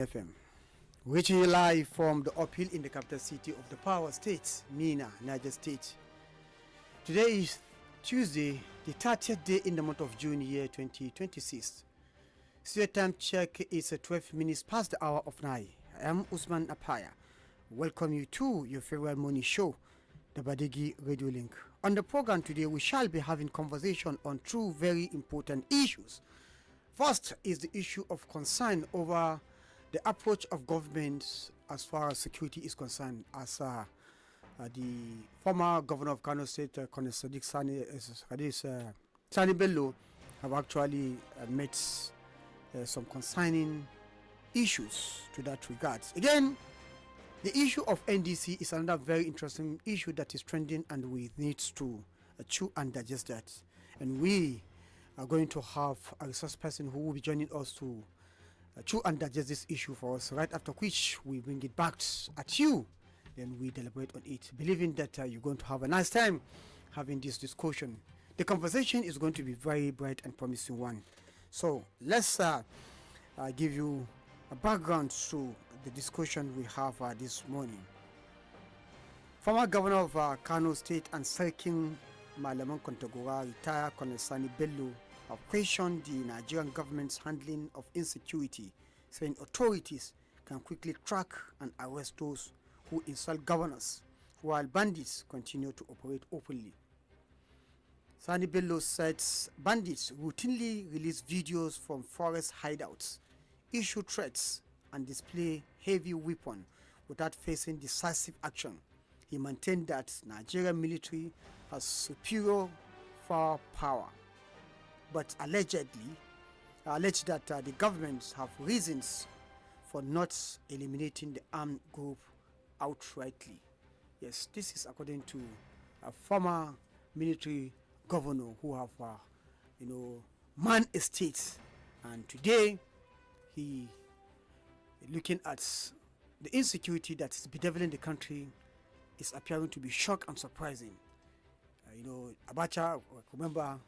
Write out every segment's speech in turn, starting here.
FM. Reaching you live from the uphill in the capital city of the power state, Mina, Niger State. Today is Tuesday, the 30th day in the month of June, year 2026. Studio time check is 12 minutes past the hour of 9. I am Usman Apaya. Welcome you to your favorite morning show, the Badeggi Radio Link. On the program today, we shall be having conversation on two very important issues. First is the issue of concern over the approach of government as far as security is concerned, as the former governor of Kano State, Colonel Sadiq Sani Bello, have actually met some concerning issues to that regard. Again, the issue of NDC is another very interesting issue that is trending, and we need to chew and digest that. And we are going to have a resource person who will be joining us to chew and digest this issue for us, right after which we bring it back at you, then we deliberate on it, believing that you're going to have a nice time having this discussion. The conversation is going to be very bright and promising one. So let's give you a background to the discussion we have this morning. Former governor of Kano State and Sarkin Malaman Kontagora, retired Colonel Sani Bello, have questioned the Nigerian government's handling of insecurity, saying authorities can quickly track and arrest those who insult governors, while bandits continue to operate openly. Sani Bello said bandits routinely release videos from forest hideouts, issue threats, and display heavy weapons without facing decisive action. He maintained that Nigerian military has superior firepower, but alleged that the governments have reasons for not eliminating the armed group outrightly. Yes, this is according to a former military governor who have, manned a state, and today he looking at the insecurity that is bedeviling the country is appearing to be shock and surprising. Abacha, remember,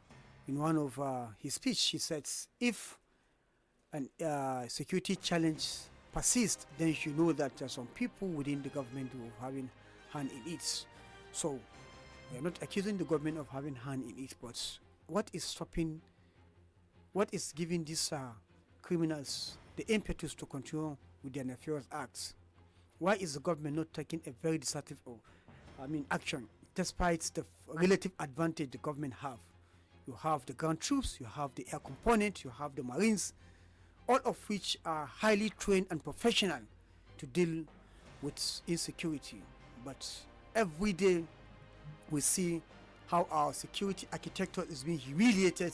in one of his speech, he said, if a security challenge persists, then you should know that there are some people within the government who are having hand in it. So we are not accusing the government of having hand in it, but what is giving these criminals the impetus to continue with their nefarious acts? Why is the government not taking a very decisive action, despite the relative advantage the government have? You have the ground troops, you have the air component, you have the marines, all of which are highly trained and professional to deal with insecurity. But every day we see how our security architecture is being humiliated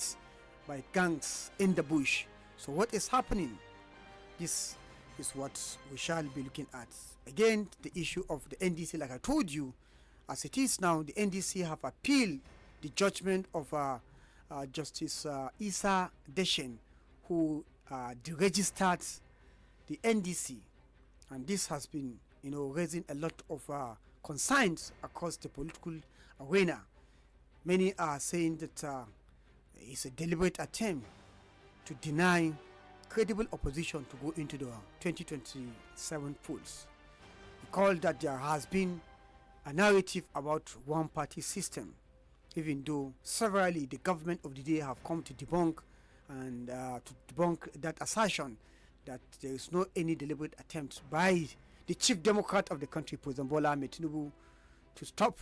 by gangs in the bush. So what is happening? This is what we shall be looking at. Again, the issue of the NDC, like I told you, as it is now, the NDC have appealed the judgment of Justice Isa Deshen, who deregistered the NDC, and this has been, raising a lot of concerns across the political arena. Many are saying that it's a deliberate attempt to deny credible opposition to go into the 2027 polls. Recall that there has been a narrative about one-party system, even though severally the government of the day have come to debunk that assertion that there is no any deliberate attempt by the chief democrat of the country, President Bola Ahmed Tinubu, to stop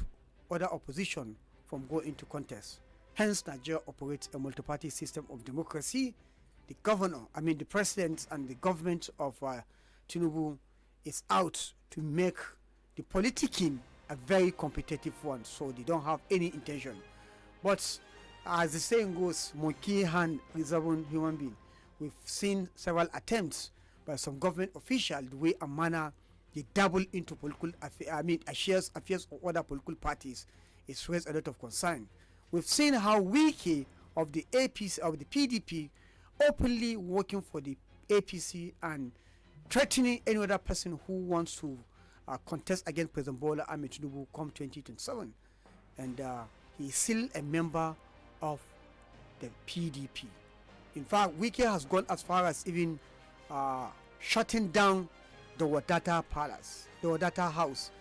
other opposition from going into contest. Hence, Nigeria operates a multi-party system of democracy. The president and the government of Tinubu is out to make the politicking a very competitive one, so they don't have any intention. But as the saying goes, monkey hand preserving human being. We've seen several attempts by some government officials, the way and manner they dabble into political affairs of other political parties. It's raised a lot of concern. We've seen how Wiki of the APC, of the PDP, openly working for the APC and threatening any other person who wants to contest against President Bola Ahmed Tinubu come 2027. And he's still a member of the PDP. In fact, Wiki has gone as far as even shutting down the Wadata Palace, the Wadata House,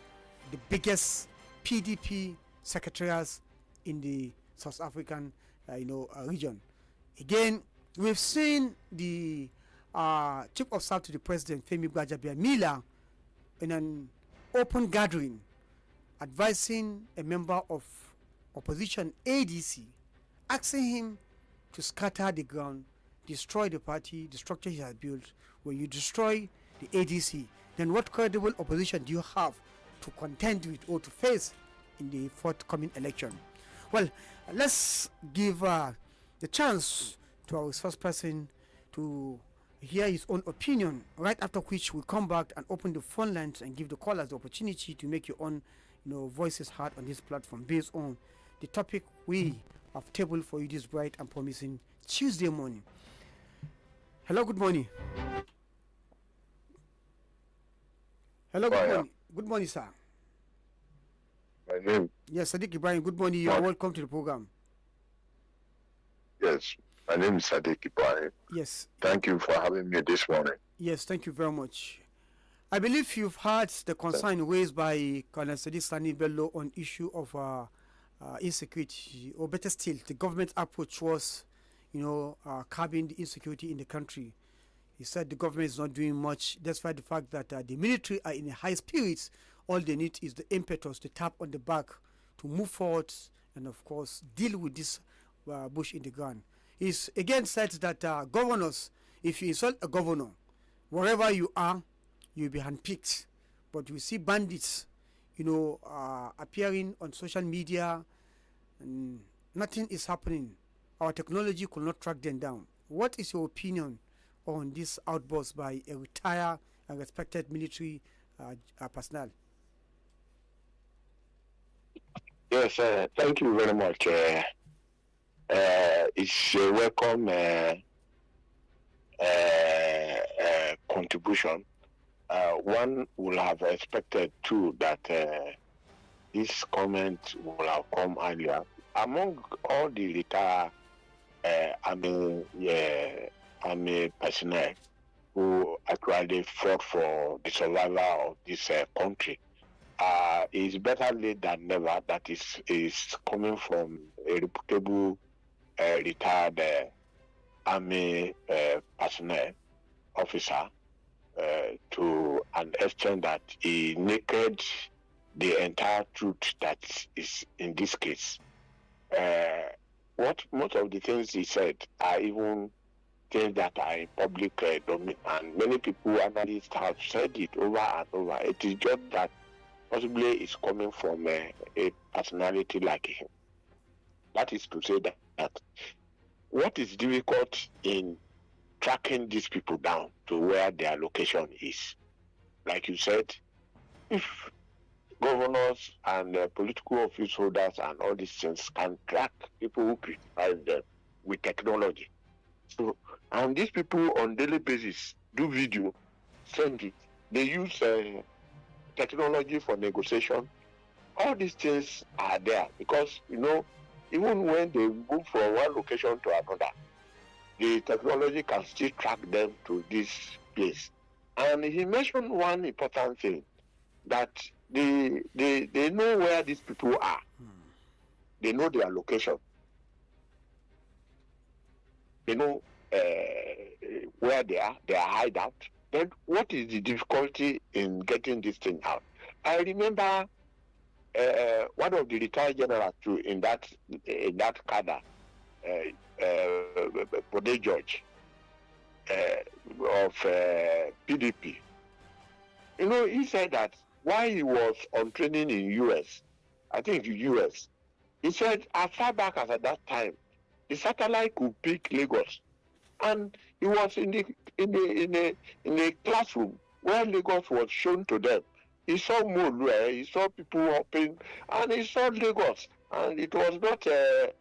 the biggest PDP secretariat in the South African region. Again, we've seen the chief of staff to the president, Femi Gbajabiamila, in an open gathering advising a member of opposition ADC, asking him to scatter the ground, destroy the party, the structure he has built. When you destroy the ADC, then what credible opposition do you have to contend with or to face in the forthcoming election? Well, let's give the chance to our first person to hear his own opinion, right after which we'll come back and open the phone lines and give the callers the opportunity to make your own voices heard on this platform based on the topic we have tabled for you this bright and promising Tuesday morning. Hello, good morning. Hello, good morning. Good morning, sir. My name? Yes, Sadiq Ibrahim, good morning. You are welcome to the program. Yes, my name is Sadiq Ibrahim. Yes. Thank you for having me this morning. Yes, thank you very much. I believe you've heard the concern raised by Colonel Sadiq Sani Bello on issue of insecurity, or better still, the government's approach was, curbing the insecurity in the country. He said the government is not doing much, despite the fact that the military are in high spirits. All they need is the impetus, the tap on the back to move forward and, of course, deal with this bush in the ground. He's again said that governors, if you insult a governor, wherever you are, you'll be handpicked. But we see bandits, appearing on social media, and nothing is happening. Our technology could not track them down. What is your opinion on this outburst by a retired and respected military personnel? Yes, thank you very much. It's a welcome contribution. One will have expected too that this comment will have come earlier. Among all the retired army personnel who actually fought for the survival of this country, it's better late than never that is coming from a reputable retired army personnel officer to an extent that he naked the entire truth that is in this case. What most of the things he said are even things that are in public domain, and many people, analysts, have said it over and over. It is just that possibly it's coming from a personality like him. That is to say that what is difficult in tracking these people down to where their location is, like you said, if governors and political office holders and all these things can track people who criticize them with technology. So, and these people on daily basis do video, send it. They use technology for negotiation. All these things are there because, even when they move from one location to another, the technology can still track them to this place. And he mentioned one important thing, that they know where these people are. They know their location. They know where they are, their hideout. Then what is the difficulty in getting this thing out? I remember one of the retired generals too in that cadre, Badeggi of PDP. He said that while he was on training in US, I think the US, he said as far back as at that time, the satellite could pick Lagos, and he was in the classroom where Lagos was shown to them. He saw Molu, he saw people hopping, and he saw Lagos, and it was not it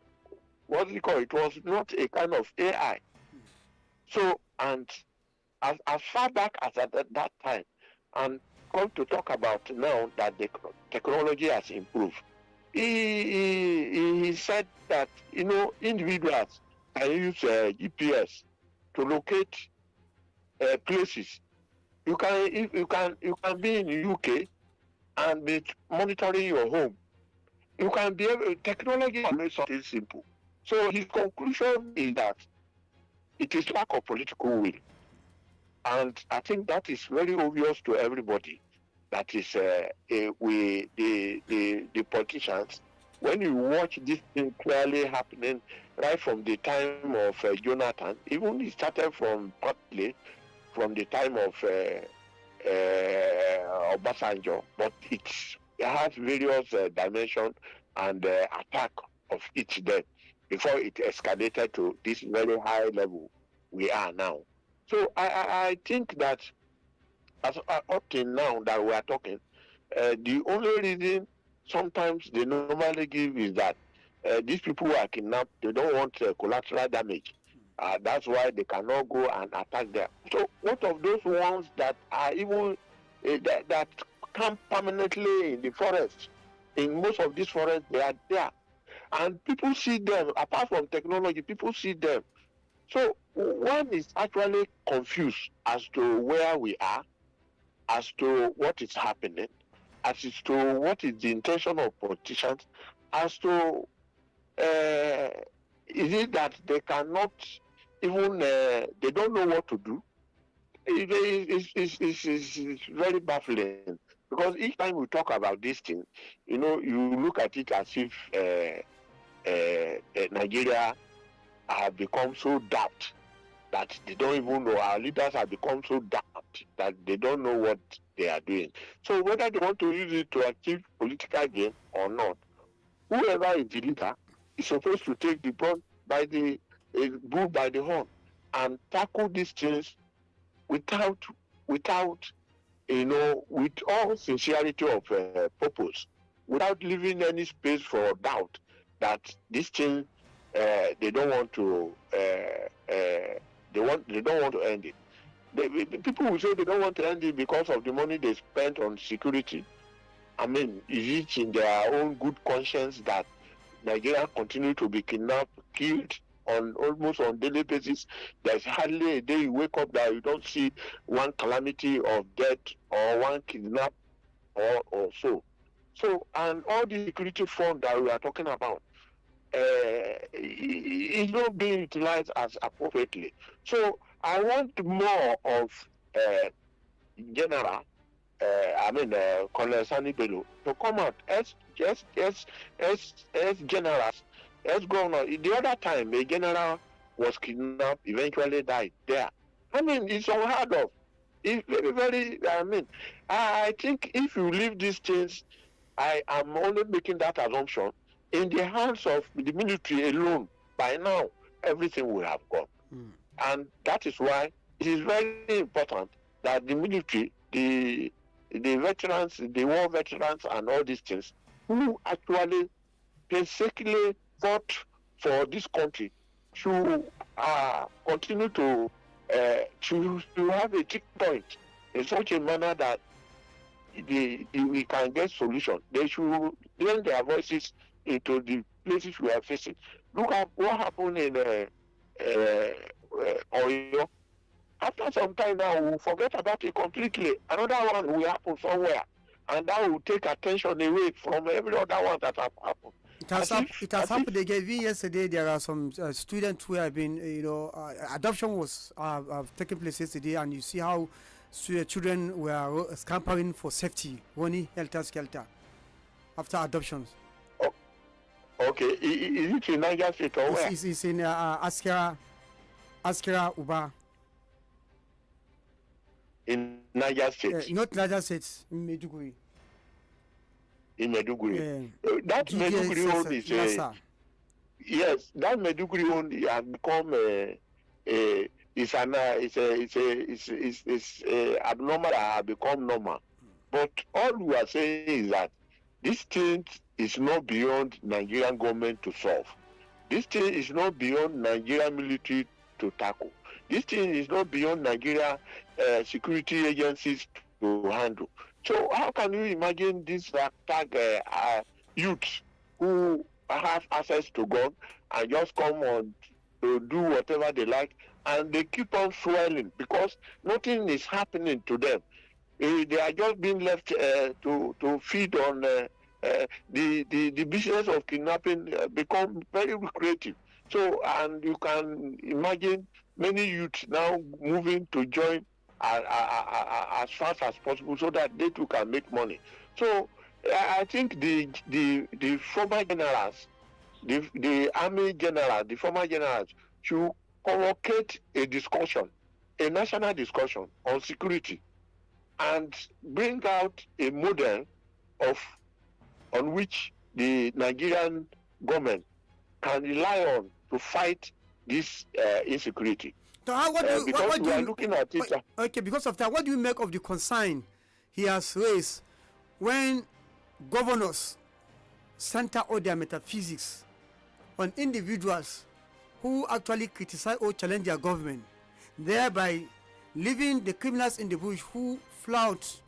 was not a kind of AI. So, and as far back as at that time, and come to talk about now that the technology has improved, he said that individuals can use GPS to locate places You can be in the UK and be monitoring your home. You can be able, technology can make something simple. So his conclusion is that it is lack of political will, and I think that is very obvious to everybody. That is, the politicians. When you watch this thing clearly happening right from the time of Jonathan, even it started from partly from the time of Obasanjo, but it has various dimensions and attack of each then before it escalated to this very high level we are now. So I think that as up till now that we are talking, the only reason sometimes they normally give is that these people who are kidnapped, they don't want collateral damage. That's why they cannot go and attack them. So what of those ones that are even that camp permanently in the forest? In most of these forests, they are there, and people see them. Apart from technology, people see them. So one is actually confused as to where we are, as to what is happening, as to what is the intention of politicians, as to is it that they cannot even they don't know what to do. It's very baffling because each time we talk about this thing, you look at it as if Nigeria have become so daft that they don't even know. Our leaders have become so daft that they don't know what they are doing. So whether they want to use it to achieve political gain or not, whoever is the leader is supposed to take the bull by the horn and tackle these things without without with all sincerity of purpose, without leaving any space for doubt that this thing they don't want to they don't want to end it. People will say they don't want to end it because of the money they spent on security. I mean, is it in their own good conscience that Nigeria continue to be kidnapped, killed on almost on daily basis? There's hardly a day you wake up that you don't see one calamity of death or one kidnap or so. So, and all the security fund that we are talking about is not being utilized as appropriately. So, I want more of general Colonel Sani Bello to come out as generals, as governor. The other time, a general was kidnapped, eventually died there. I mean, it's unheard of. It's very, very, I think if you leave these things, I am only making that assumption, in the hands of the military alone, by now, everything will have gone. And that is why it is very important that the military, the veterans, the war veterans, and all these things, who actually basically fought for this country, should continue to have a checkpoint in such a manner that we can get solution. They should lend their voices into the places we are facing. Look at what happened in Oyo. After some time now, we'll forget about it completely. Another one will happen somewhere, and that will take attention away from every other one that have happened. It has happened again. Even yesterday, there are some students who have been, adoption was taking place yesterday, and you see how children were scampering for safety, running helter skelter after adoptions. Oh, okay, is it in Niger State or where? It's in Askira Uba. In Niger State? Not Niger State, in Maiduguri. In Maiduguri. That Maiduguri road is yes, that Maiduguri road has become it's abnormal that has become normal. But all we are saying is that this thing is not beyond Nigerian government to solve. This thing is not beyond Nigerian military to tackle. This thing is not beyond Nigeria security agencies to handle. So how can you imagine this youth who have access to gun and just come on to do whatever they like and they keep on swelling because nothing is happening to them. They are just being left to feed on the business of kidnapping become very lucrative. So, and you can imagine many youths now moving to join as fast as possible so that they too can make money. So, I think the former generals, the army general, the former generals should convocate a discussion, a national discussion on security, and bring out a model of on which the Nigerian government can rely on to fight this insecurity. So Because what we do are you, looking at it. okay, because of that, what do you make of the concern he has raised when governors center all their metaphysics on individuals who actually criticize or challenge their government, thereby leaving the criminals in the bush who flout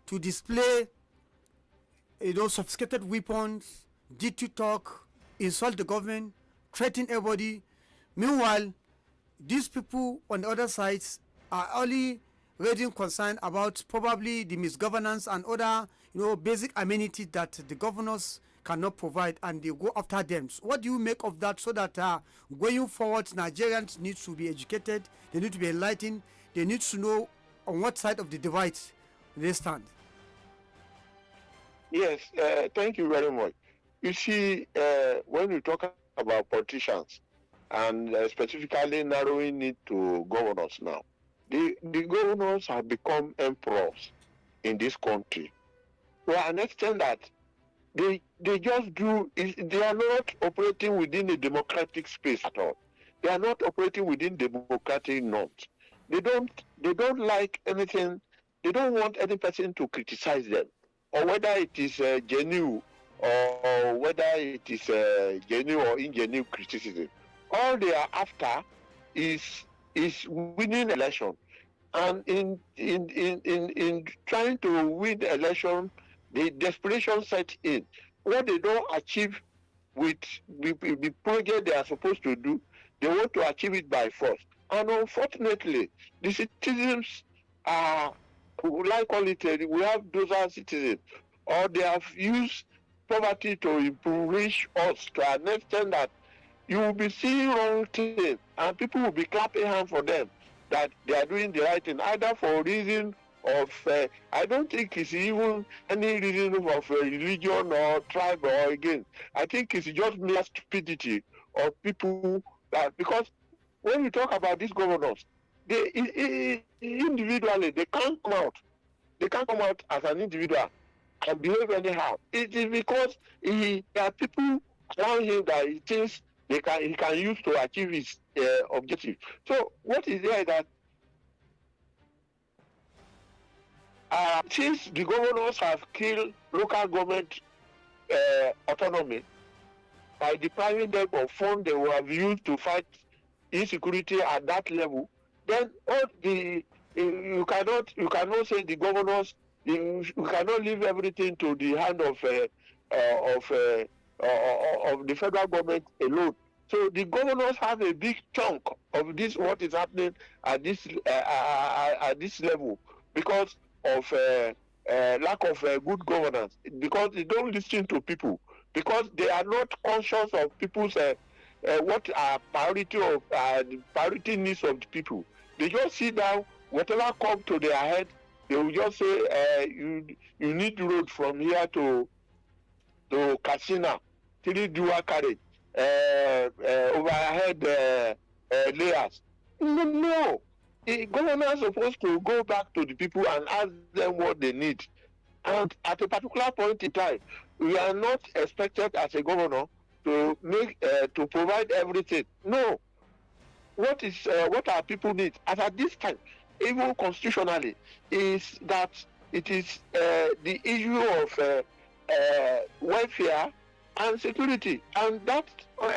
to display sophisticated weapons, dirty talk, insult the government, threaten everybody. Meanwhile, these people on the other sides are only raising concern about probably the misgovernance and other basic amenities that the governors cannot provide, and they go after them. So what do you make of that, so that going forward Nigerians need to be educated, they need to be enlightened, they need to know on what side of the divide they stand? Yes, thank you very much. You see, when you talk about politicians, and specifically narrowing it to governors now, the governors have become emperors in this country to an extent that they just they are not operating within a democratic space at all. They are not operating within democratic norms. They don't like anything. They don't want any person to criticize them, or whether it is genuine or whether it is genuine or ingenuine criticism. All they are after is winning election, and in trying to win the election, the desperation set in. What they don't achieve with the project they are supposed to do, they want to achieve it by force. And unfortunately, the citizens are, we like call it, we have those are citizens, or they have used poverty to impoverish us to an extent that you will be seeing wrong things and people will be clapping hands for them that they are doing the right thing, either for reason of I don't think it's even any reason of religion or tribe or again. I think it's just mere stupidity of people that, because when you talk about these governors, they individually they can't come out. They can't come out as an individual and behave anyhow. It is because there are people around him that he thinks he can use to achieve his objective. So what is there that since the governors have killed local government autonomy by depriving them of funds they will have used to fight insecurity at that level, then all you cannot say the governors, you cannot leave everything to the hand of the federal government alone. So the governors have a big chunk of this what is happening at this level because of lack of good governance, because they don't listen to people, because they are not conscious of people's what are priority needs of the people. They just sit down, whatever comes to their head, they will just say you need road from here to Katsina, 3 dual carriage, overhead layers. No. The governor is supposed to go back to the people and ask them what they need. And at a particular point in time, we are not expected as a governor to make to provide everything. No. What our people need, as at this time, even constitutionally, is that it is the issue of welfare and security, and that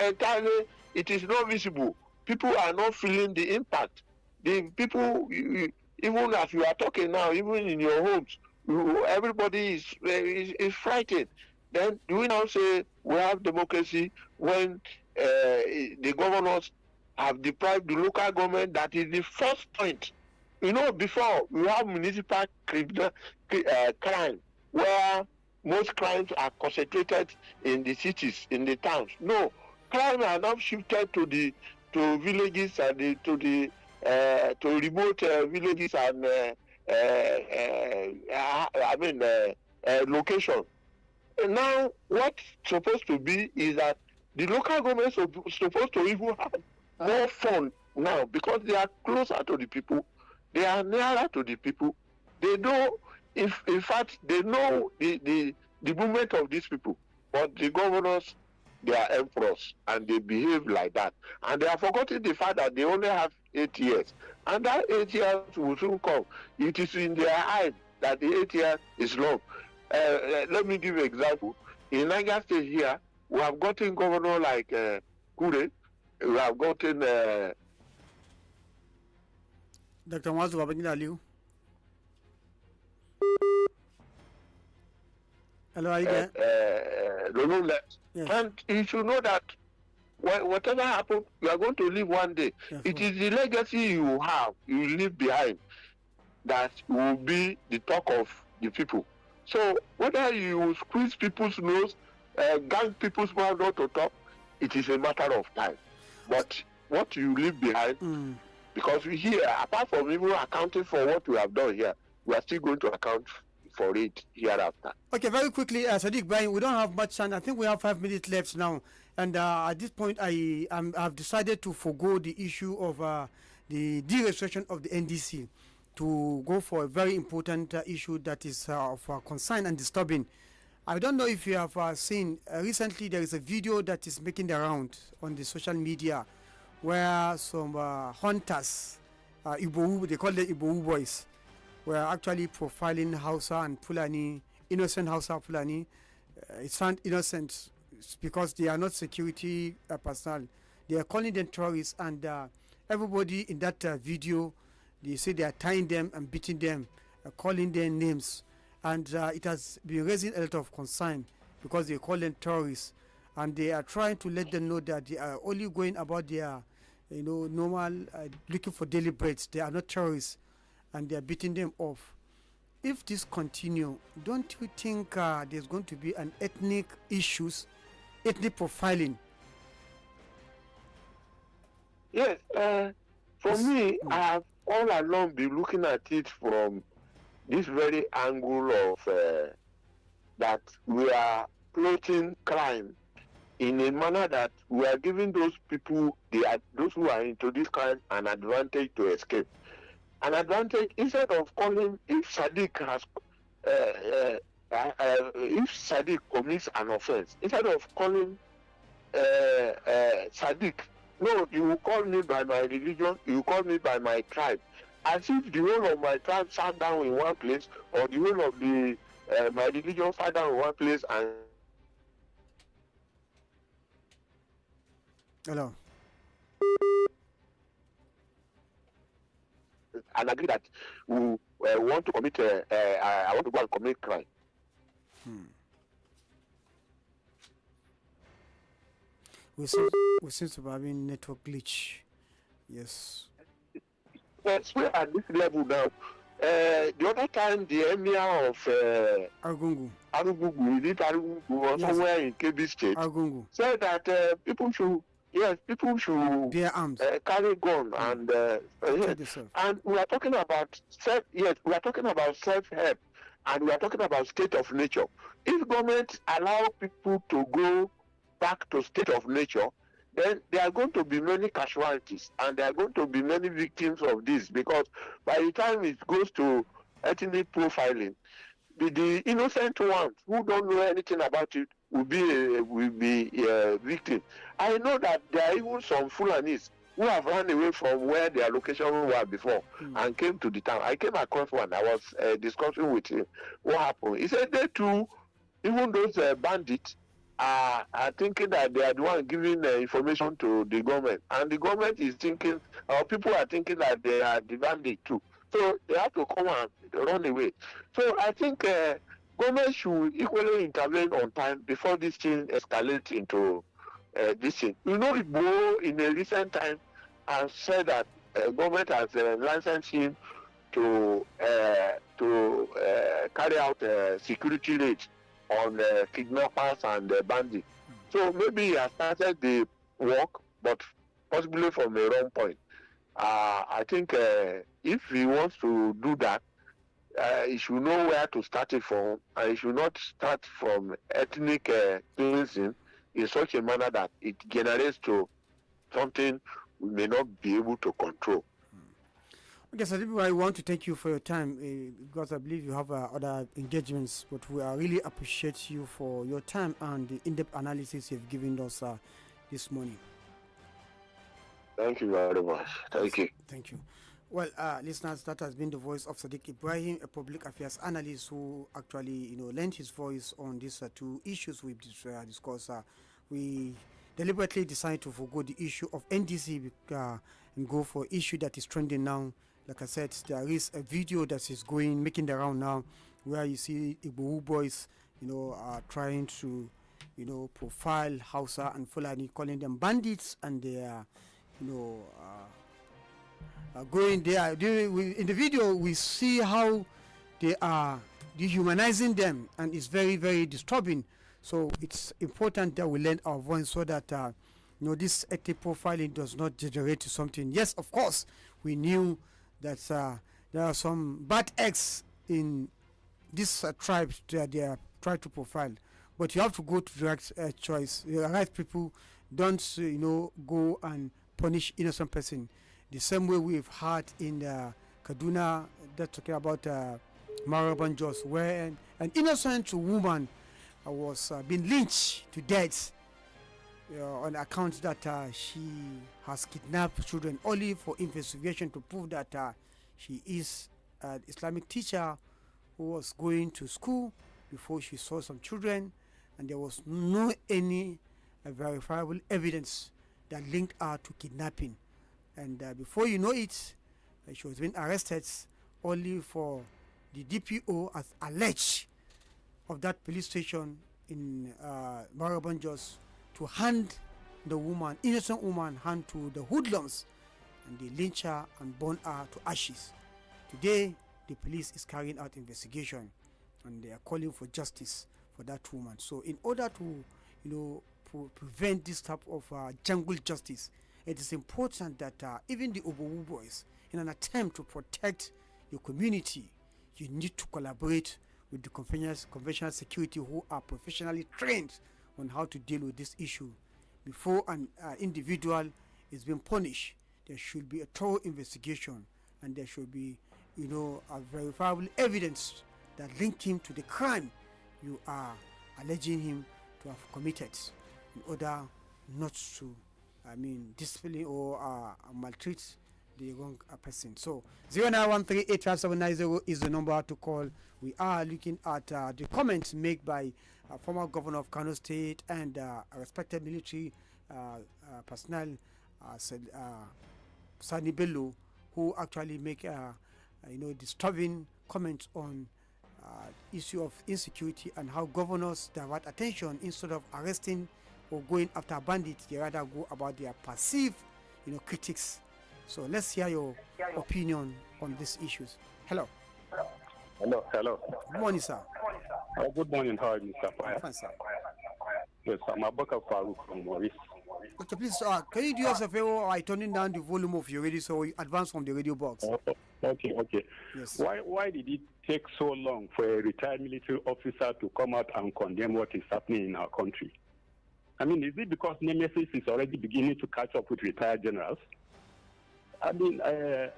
entirely it is not visible. People are not feeling the impact. The people, even as you are talking now, even in your homes, everybody is frightened. Then do we now say we have democracy when the governors have deprived the local government. That is the first point. You know, before we have municipal crime, where most crimes are concentrated in the cities, in the towns. No, crime are now shifted to villages and to remote villages and location. And now, what's supposed to be is that the local government is supposed to even have more fun now because they are closer to the people, they are nearer to the people. They know, if in fact, they know the movement of these people. But the governors, they are emperors and they behave like that. And they have forgotten the fact that they only have 8 years. And that 8 years will soon come. It is in their eyes that the 8 years is long. Let me give you an example. In Niger State here, we have gotten governor like Kure. We have gotten Dr. Mazu Babangida Aliu. Hello, are you there? Yes. And you should know that whatever happens, you are going to live one day. Yes, it is the legacy you have, you leave behind, that will be the talk of the people. So whether you squeeze people's nose, gang people's mouth not to talk, it is a matter of time. But what you leave behind, because we here, apart from even accounting for what we have done here, we are still going to account for it hereafter. Okay, very quickly, Sadiq Brian, we don't have much time. I think we have 5 minutes left now. And at this point, I've decided to forego the issue of the deregistration of the NDC to go for a very important issue that is of concern and disturbing. I don't know if you have seen, recently there is a video that is making the round on the social media where some hunters, Igbo, they call them Igbo boys, were actually profiling Hausa and Fulani, innocent Hausa Fulani. It sounds innocent because they are not security personnel. They are calling them terrorists, and everybody in that video, they say they are tying them and beating them, calling them names. And it has been raising a lot of concern because they call them terrorists. And they are trying to let them know that they are only going about their, normal, looking for daily breads. They are not terrorists, and they are beating them off. If this continue, don't you think there's going to be an ethnic profiling? Yes, for me, I have all along been looking at it from this very angle of that we are plotting crime in a manner that we are giving those people, those who are into this crime, an advantage to escape. An advantage, instead of calling, if Sadiq commits an offense, instead of calling Sadiq, no, you will call me by my religion, you will call me by my tribe. As if the whole of my tribe sat down in one place, or the whole of my religion sat down in one place and... Hello. And agree that we want to commit, I want to go and commit crime. We seem to be having network glitch. Yes. Yes, we're at this level now. The other time, the emir of Argungu, or somewhere in Kebbi State, Argungu, said that people should bear arms, carry gun, and and we are talking about self-help, and we are talking about state of nature. If government allow people to go back to state of nature, then there are going to be many casualties and there are going to be many victims of this, because by the time it goes to ethnic profiling, the innocent ones who don't know anything about it will be a victim. I know that there are even some Fulanis who have run away from where their location were before and came to the town. I came across one. I was discussing with him what happened. He said they too, even those bandits, are thinking that they are the one giving information to the government, and the government is thinking, or people are thinking that they are the bandit too. So they have to come and run away. So I think government should equally intervene on time before this thing escalates into this thing. In a recent time, and said that government has licensed him to carry out security raids on kidnappers and bandits. So maybe he has started the work, but possibly from a wrong point. I think if he wants to do that, he should know where to start it from, and he should not start from ethnic cleansing in such a manner that it generates to something we may not be able to control. Okay, so I want to thank you for your time because I believe you have other engagements, but we really appreciate you for your time and the in-depth analysis you've given us this morning. Thank you very much. Thank you. Thank you. Well, listeners, that has been the voice of Sadiq Ibrahim, a public affairs analyst who actually, lent his voice on these two issues we've discussed. We deliberately decided to forgo the issue of NDC and go for issue that is trending now. Like I said, there is a video that is making the round now, where you see Igbo boys, are trying to, profile Hausa and Fulani, calling them bandits, and they are, going there. In the video, we see how they are dehumanizing them, and it's very, very disturbing. So it's important that we lend our voice so that this ethnic profiling does not degenerate to something. Yes, of course, we knew that there are some bad eggs in this tribe that they are trying to profile, but you have to go to direct choice. The right people don't go and punish innocent person the same way we've had in Kaduna, that's talking about Maraban Jos, where an innocent woman was being lynched to death on account that she has kidnapped children, only for investigation to prove that she is an Islamic teacher who was going to school before she saw some children, and there was no any verifiable evidence that linked her to kidnapping. And before you know it, she was being arrested, only for the DPO as alleged of that police station in Maraban Jos to hand the woman, innocent woman, hand to the hoodlums, and they lynch her and burn her to ashes. Today, the police is carrying out investigation, and they are calling for justice for that woman. So in order to prevent this type of jungle justice, it is important that even the Obowu boys, in an attempt to protect your community, you need to collaborate with the conventional security who are professionally trained on how to deal with this issue. Before an individual is being punished, there should be a thorough investigation, and there should be, a verifiable evidence that linked him to the crime you are alleging him to have committed, in order not to discipline or maltreat the wrong person. So 0913-85790 is the number to call. We are looking at the comments made by former governor of Kano State and a respected military personnel, Sani Bello, who actually make disturbing comments on issue of insecurity and how governors divert attention instead of arresting or going after bandits. They rather go about their perceived critics. So let's hear your opinion on these issues. Hello. Hello. Good morning, sir. Good morning. How are you, sir? Fine, sir. Yes, I'm Abubakar Farouk from Maurice. Okay, please, can you do us a favor by turning down the volume of your radio so we advance from the radio box? Okay. Yes. Why did it take so long for a retired military officer to come out and condemn what is happening in our country? Is it because Nemesis is already beginning to catch up with retired generals? The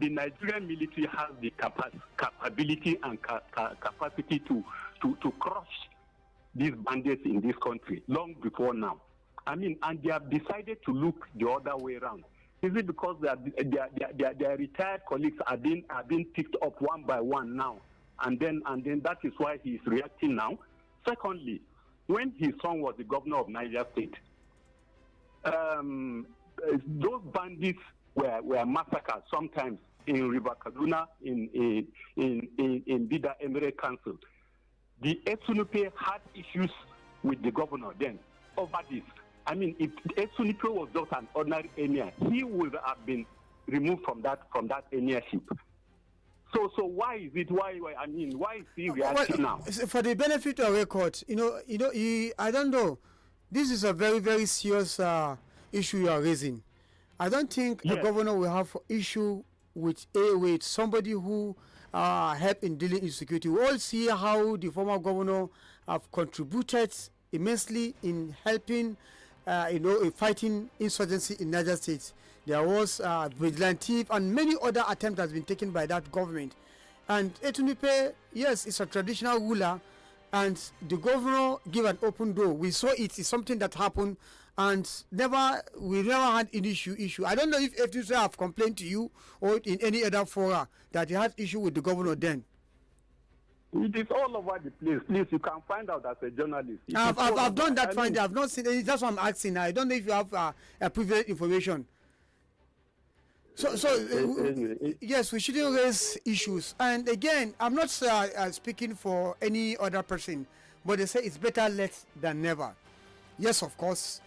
Nigerian military has the capability and capacity to crush these bandits in this country long before now. And they have decided to look the other way around. Is it because their retired colleagues are being picked up one by one now, and then that is why he is reacting now? Secondly, when his son was the governor of Niger State, those bandits were massacred sometimes in River Kaduna, in Bida Emirate Council. The Etsunupe had issues with the governor then over this. I mean, if Esunipe was just an ordinary emir, he would have been removed from that emirship. So why is it? Why is he reacting now? For the benefit of record, I don't know. This is a very, very serious issue you are raising. I don't think a governor will have issue with somebody who helped in dealing with security. We all see how the former governor have contributed immensely in helping, in fighting insurgency in Niger State. There was vigilante and many other attempts has been taken by that government. And Esunipe, yes, it's a traditional ruler, and the governor gave an open door. We saw it is something that happened, and we never had an issue. I don't know if FTC have complained to you or in any other fora that he had issue with the governor then. It is all over the place. Please, you can find out as a journalist. I've done that finding. I've not seen any. That's what I'm asking. I don't know if you have a privileged information. Yes, we shouldn't raise issues. And again, I'm not speaking for any other person, but they say it's better late than never. Yes, of course.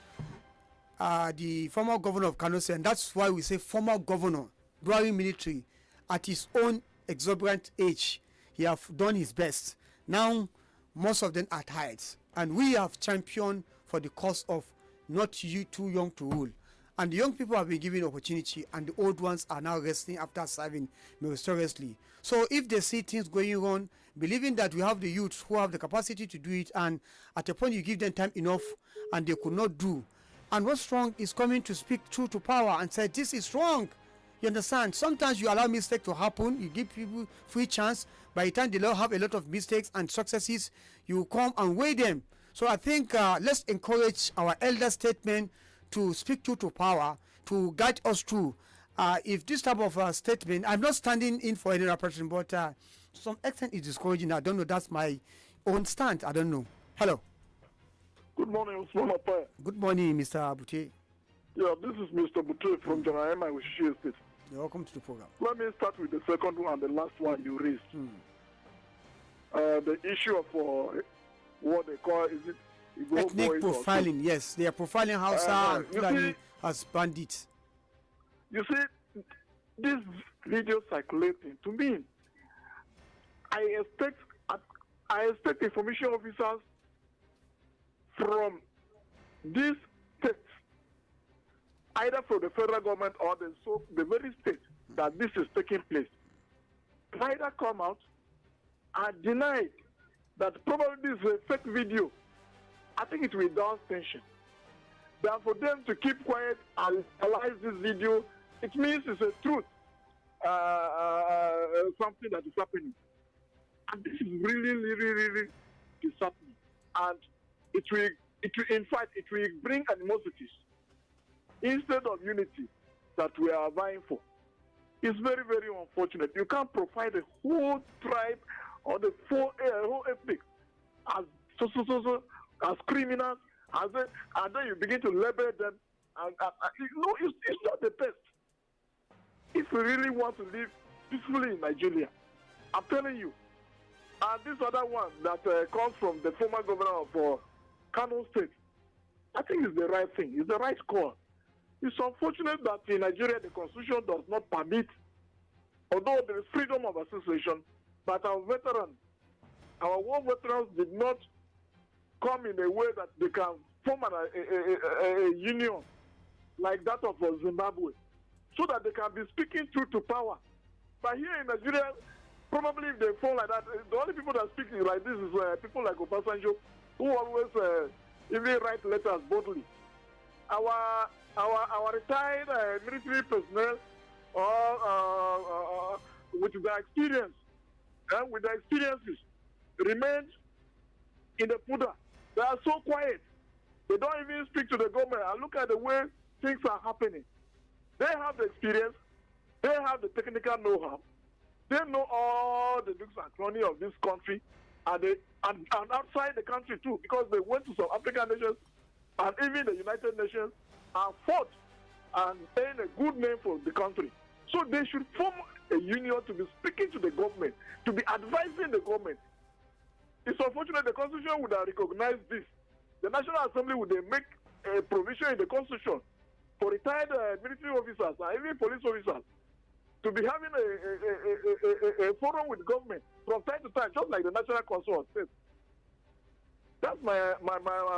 The former governor of Kano State, and that's why we say former governor, during military, at his own exuberant age, he have done his best. Now, most of them are tired, and we have championed for the cause of not you too young to rule. And the young people have been given opportunity, and the old ones are now resting after serving mysteriously. So if they see things going on, believing that we have the youth who have the capacity to do it, and at a point you give them time enough and they could not do. And what's wrong is coming to speak truth to power and say this is wrong. You understand? Sometimes you allow mistake to happen, you give people free chance. By the time they have a lot of mistakes and successes, you come and weigh them. So I think let's encourage our elder statesmen to speak truth to power, to guide us through. If this type of statement, I'm not standing in for any other person, but to some extent it's discouraging. I don't know, that's my own stand. I don't know. Hello. Good morning, Usman Apaya. Good morning, Mr. Abute. Yeah, this is Mr. Bute from Janayama with Shia State. You're welcome to the program. Let me start with the second one and the last one you raised. The issue of what they call, is it Igbo ethnic boys profiling? Yes, they are profiling Hausa and Fulani as bandits. You see, this video circulating, to me, I expect information officers from this state, either from the federal government or the very state that this is taking place, either come out and deny that probably this is a fake video. I think it will down tension. But for them to keep quiet and analyze this video, it means it's a truth, something that is happening. And this is really disheartening. And it will, in fact, it will bring animosities instead of unity that we are vying for. It's very unfortunate. You can't provide a whole tribe or the whole ethnic as as criminals, and then you begin to label them. It's not the best. If we really want to live peacefully in Nigeria, I'm telling you. And this other one that comes from the former governor of Kano State, I think it's the right thing. It's the right call. It's unfortunate that in Nigeria the constitution does not permit, although there is freedom of association, but our war veterans did not come in a way that they can form a union like that of Zimbabwe, so that they can be speaking truth to power. But here in Nigeria, probably if they form like that, the only people that speak like this is people like Obasanjo, who always even write letters boldly. Our retired military personnel, with their experience, with their experiences, remain in the Puda. They are so quiet. They don't even speak to the government. And look at the way things are happening. They have the experience. They have the technical know-how. They know all the nooks and crannies of this country, and outside the country too, because they went to some African nations and even the United Nations and fought and earned a good name for the country. So they should form a union to be speaking to the government, to be advising the government. It's unfortunate the Constitution would have recognized this. The National Assembly would make a provision in the Constitution for retired military officers and even police officers to be having a forum with government from time to time, just like the National Council says. That's my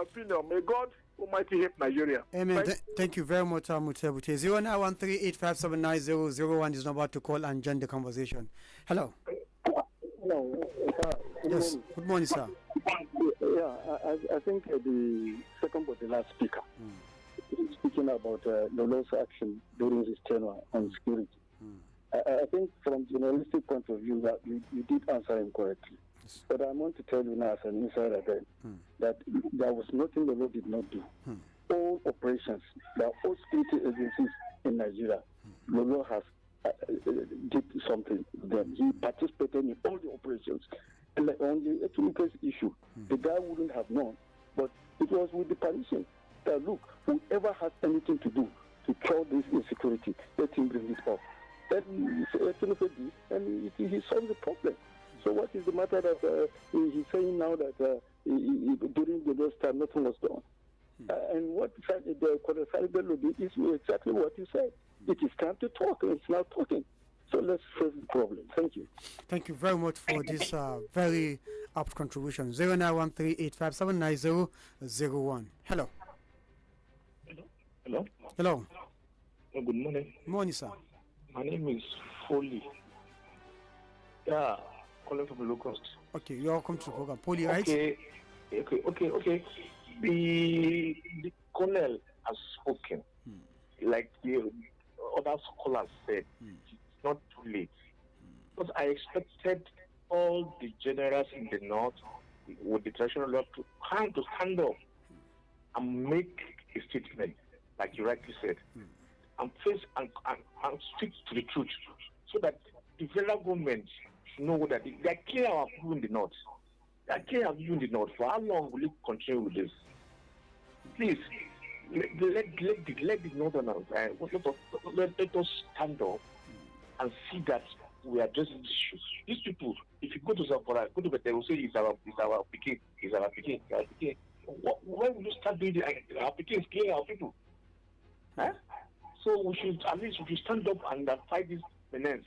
opinion. May God Almighty help Nigeria. Amen. Thank you very much, Mutebute. 0913-857-9001 is number to call and join the conversation. Hello. Hello. Yes. Good morning, sir. Yeah, I think the second but the last speaker is speaking about Lolo's action during his tenure on security. I think from journalistic point of view that you did answer him correctly. Yes. But I want to tell you now as an insider then that there was nothing Lolo did not do. All operations, there are all security agencies in Nigeria. Lolo has did something with them. He participated in all the operations. And on the Eturuke's issue, the guy wouldn't have known, but it was with the permission that, look, whoever has anything to do to cure this insecurity, let him bring it up. Then Eturuke did, and he solved the problem. So what is the matter that he's saying now that during the last time nothing was done? And what the Bello did is exactly what you said. It is time to talk, and it's now talking. So let's face the problem. Thank you. Thank you very much for this very apt contribution. 0913-857-9001. Hello. Hello. Hello. Oh, good morning. Morning, sir. My name is Foley. Yeah, calling from Locust. Okay, you're welcome to the program. Foley, right? Okay. The colonel has spoken. Like the other scholars said, it's not too late. Because I expected all the generals in the north with the traditional law to stand up and make a statement, like you rightly said, and face and speak to the truth, so that the federal government should know that they are killing our people in the north. They are killing our people in the north. For how long will it continue with this? Please, let the northerners let us stand up and see that we are addressing these issues. These people, if you go to Zamfara, go to Bethel, they will say it's our picking. Why will you start doing our picking is killing our people? Huh? So we should stand up and fight this menace.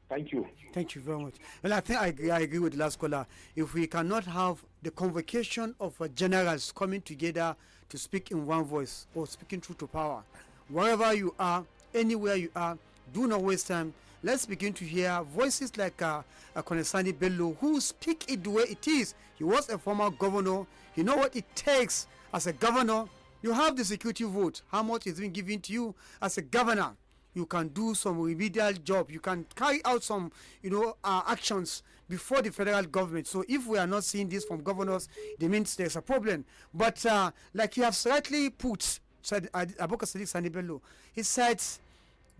Thank you. Thank you very much. Well, I think I agree with the last caller. If we cannot have the convocation of generals coming together to speak in one voice or speaking truth to power, wherever you are, anywhere you are, do not waste time. Let's begin to hear voices like Konesani Bello, who speak it the way it is. He was a former governor. You know what it takes as a governor. You have the security vote. How much is being given to you as a governor? You can do some remedial job. You can carry out some, actions before the federal government. So if we are not seeing this from governors, it means there's a problem. But like you have rightly said Aboka Sadiq Sani Bello, he said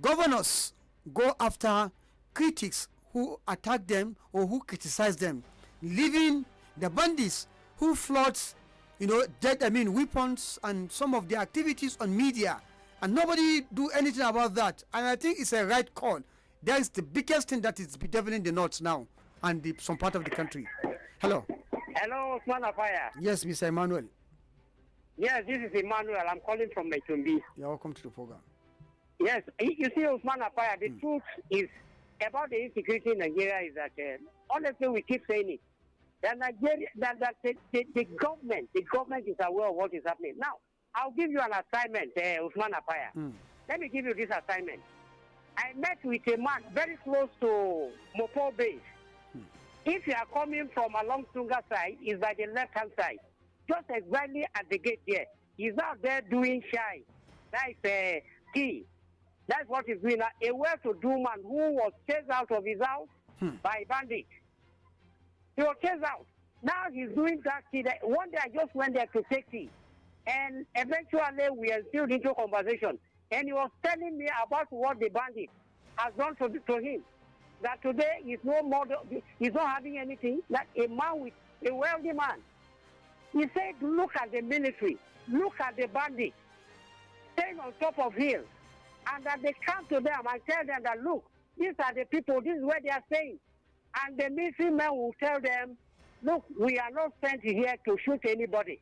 governors go after critics who attack them or who criticize them, leaving the bandits who flood, weapons and some of their activities on media. And nobody do anything about that. And I think it's a right call. That is the biggest thing that is bedeviling the north now and some part of the country. Hello. Hello, Osman Afaya. Yes, Mr. Emmanuel. Yes, this is Emmanuel. I'm calling from Metumbi. You're welcome to the program. Yes, you see, Osman Afaya, the truth is about the insecurity in Nigeria is that, honestly, we keep saying it. That Nigeria, the government is aware of what is happening. Now, I'll give you an assignment, Usman Apaya. Let me give you this assignment. I met with a man very close to Mopo base. If you are coming from along Tunga side, he's by the left-hand side. Just exactly at the gate there. He's out there doing shy. That is key. That's what he's doing. A well-to-do man who was chased out of his house by bandits. He was chased out. Now he's doing that key. One day I just went there to take tea. And eventually we ensued into conversation. And he was telling me about what the bandit has done to him. That today he's no more, he's not having anything. That a man with a wealthy man. He said, look at the military, look at the bandits, staying on top of hills. And that they come to them and tell them that, look, these are the people, this is where they are staying. And the military men will tell them, look, we are not sent here to shoot anybody.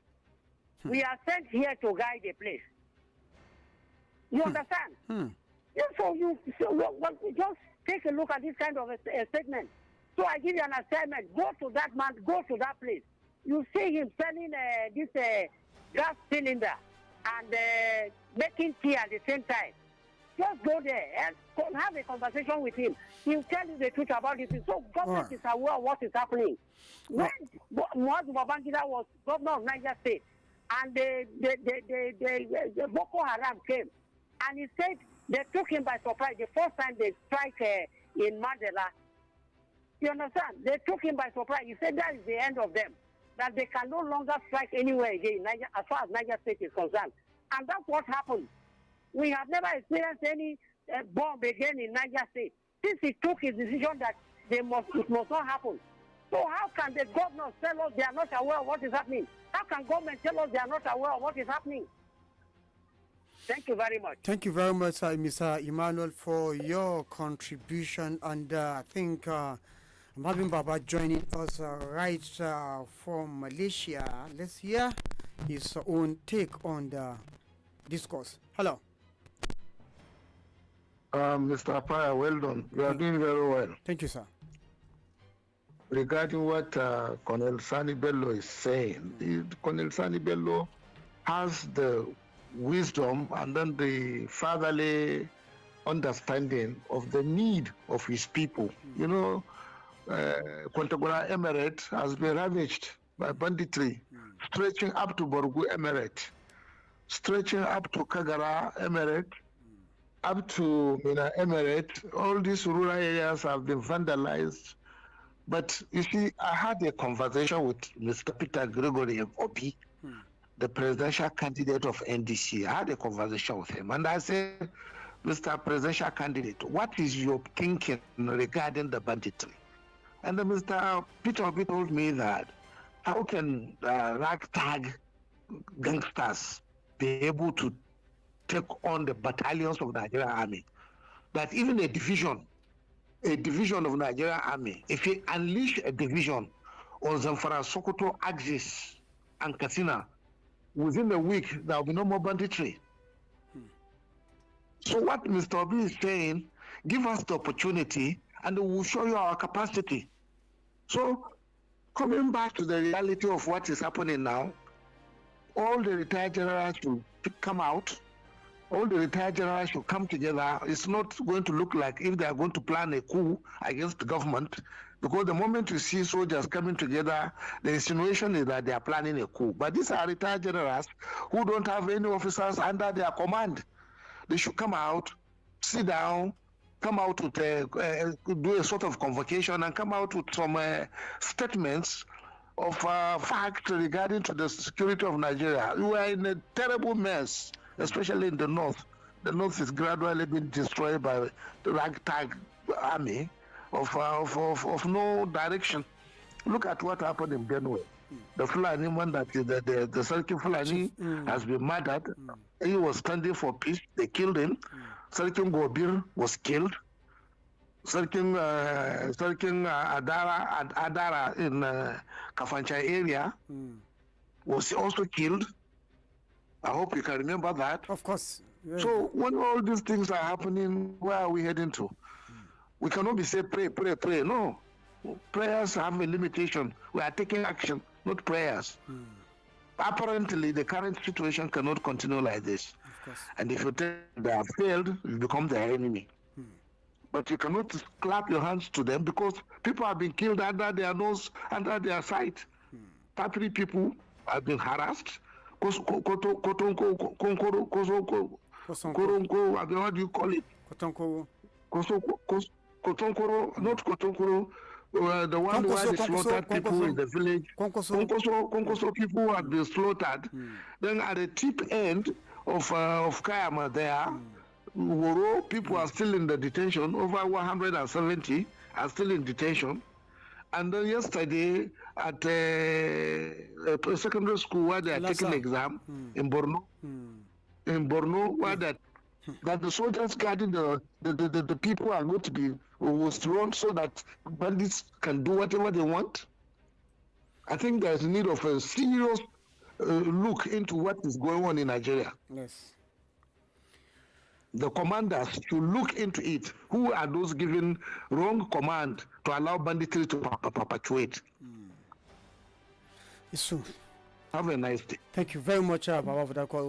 We are sent here to guide the place. You understand? Therefore, just take a look at this kind of a statement. So I give you an assignment. Go to that man, go to that place. You see him selling this gas cylinder and making tea at the same time. Just go there and have a conversation with him. He'll tell you the truth about it. So government is aware of what is happening. When Muaz Babangida was governor of Niger State, and the Boko Haram came, and he said they took him by surprise. The first time they strike in Mandela, you understand? They took him by surprise. He said that is the end of them, that they can no longer strike anywhere again, Niger, as far as Niger State is concerned. And that's what happened. We have never experienced any bomb again in Niger State since he took his decision that it must not happen. So how can the governors tell us they are not aware of what is happening? How can government tell us they are not aware of what is happening? Thank you very much. Thank you very much, Mr. Emmanuel, for your contribution. And I think I'm having Baba joining us right from Malaysia. Let's hear his own take on the discourse. Hello. Mr. Apaya, well done. You are doing very well. Thank you, sir. Regarding what Colonel Sani Bello is saying, Colonel Sani Bello has the wisdom and then the fatherly understanding of the need of his people. You know, Kontagora Emirate has been ravaged by banditry, stretching up to Borgu Emirate, stretching up to Kagara Emirate, up to Mina Emirate. All these rural areas have been vandalized. But you see, I had a conversation with Mr. Peter Gregory of Obi, the presidential candidate of NDC. I had a conversation with him, and I said, Mr. Presidential candidate, what is your thinking regarding the banditry? And Mr. Peter Obi told me that how can ragtag gangsters be able to take on the battalions of the Nigerian army? That even a division of Nigerian army, if you unleash a division on Zamfara, Sokoto, Axis, and Katsina, within a week, there will be no more banditry. So what Mr. Obi is saying, give us the opportunity and we will show you our capacity. So coming back to the reality of what is happening now, all the retired generals should come out. All the retired generals should come together. It's not going to look like if they are going to plan a coup against the government, because the moment you see soldiers coming together, the insinuation is that they are planning a coup. But these are retired generals who don't have any officers under their command. They should come out, sit down, come out with do a sort of convocation and come out with some statements of fact regarding to the security of Nigeria. We are in a terrible mess, especially in the north. The north is gradually being destroyed by the ragtag army of no direction. Look at what happened in Benue. The Fulani one, that the Sarkin Fulani has been murdered. He was standing for peace. They killed him. Sarkin Gobir was killed. Sarkin Adara in Kafancha area was also killed. I hope you can remember that. Of course. Yeah. So when all these things are happening, where are we heading to? We cannot be saying pray. No. Prayers have a limitation. We are taking action, not prayers. Apparently, the current situation cannot continue like this. And if you tell they have failed, you become their enemy. But you cannot clap your hands to them because people have been killed under their nose, under their sight. 30 people have been harassed. What do you call it? Kotonkoro, not Kotonkoro. The one where they slaughtered people in the village. Konkoso people have been slaughtered. Then at the tip end of Kayama there, Woro, people are still in the detention. Over 170 are still in detention. And then yesterday at a secondary school where they are taking exam in Borno, where that the soldiers guarding the people are going to be withdrawn so that bandits can do whatever they want. I think there's need of a serious look into what is going on in Nigeria. Yes. The commanders should look into it. Who are those giving wrong command to allow banditry to perpetuate? It's true. Have a nice day. Thank you very much, Baba, for that call.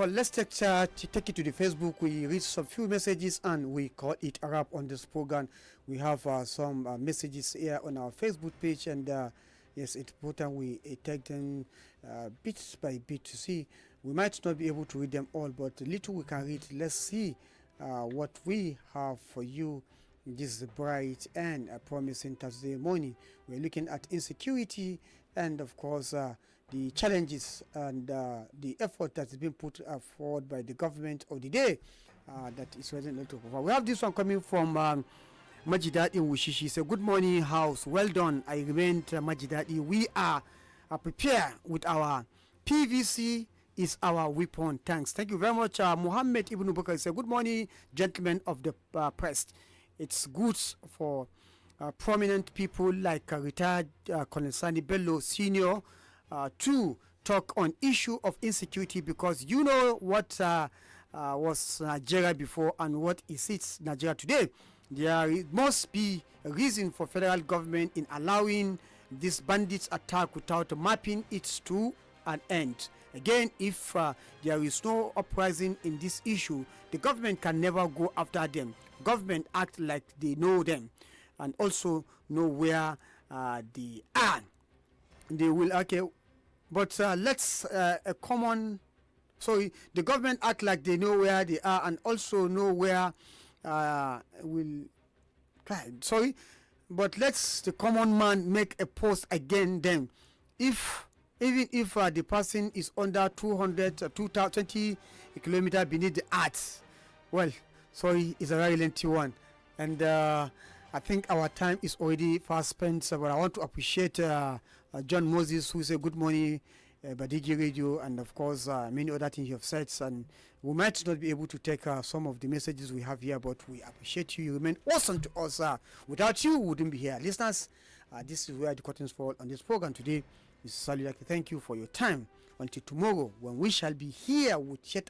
Let's take it to the Facebook. We read some few messages and we call it a wrap on this program. We have some messages here on our Facebook page, and yes, it's important we take them bit by bit to see. We might not be able to read them all, but the little we can read, let's see what we have for you. This is bright and promising Thursday morning. We're looking at insecurity and, of course, the challenges and the effort that's been put forward by the government of the day that is resonant. We have this one coming from Majidadi Wushishi. So, good morning, house. Well done. I remain Majidadi. We are prepared with our PVC is our weapon. Thanks. Thank you very much. Muhammad Ibn Bakr said, good morning, gentlemen of the press. It's good for prominent people like retired Colonel Sani Bello Sr. To talk on issue of insecurity, because you know what was Nigeria before and what is it Nigeria today. There must be a reason for federal government in allowing this bandits attack without mapping it to an end. Again, if there is no uprising in this issue, the government can never go after them. Government act like they know them and also know where they are. They will, okay, but let's a common, sorry, the government act like they know where they are and also know where sorry, but let's the common man make a post again then. Even if the person is under 220 kilometers beneath the earth, well, sorry, it's a very lengthy one. And I think our time is already fast spent, so but I want to appreciate John Moses, who said good morning, Badeggi Radio, and of course many other things you have said. And we might not be able to take some of the messages we have here, but we appreciate you. You remain awesome to us. Without you, we wouldn't be here. Listeners, this is where the curtains fall on this program today. Mr. Saludaki, thank you for your time. Until tomorrow, when we shall be here with yet